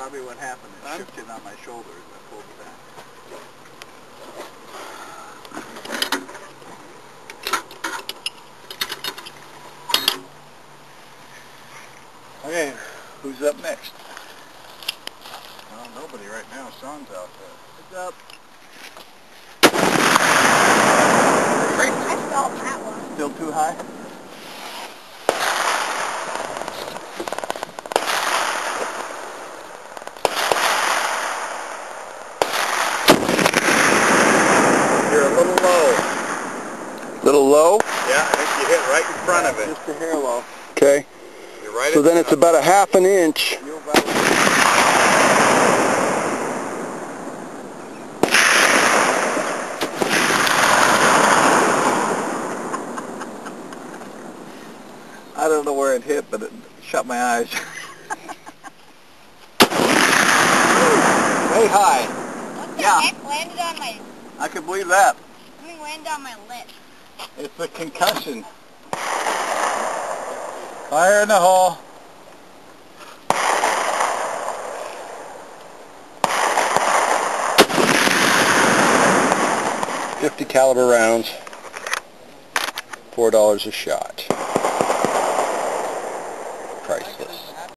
Probably what happened. It shifted on my shoulders. I pulled it back. Okay, who's up next? Well, nobody right now. Sean's out there. Who's up? I felt that one. Still too high? You're a little low. Little low? Yeah, I think you hit right in front of it. Just a hair low. Okay. You're right. So then it's about a half an inch. I don't know where it hit, but it shut my eyes. Way high. What the heck landed on my... I can believe that. Something landed on my lip. It's a concussion. Fire in the hole. .50 caliber rounds. $4 a shot. Priceless.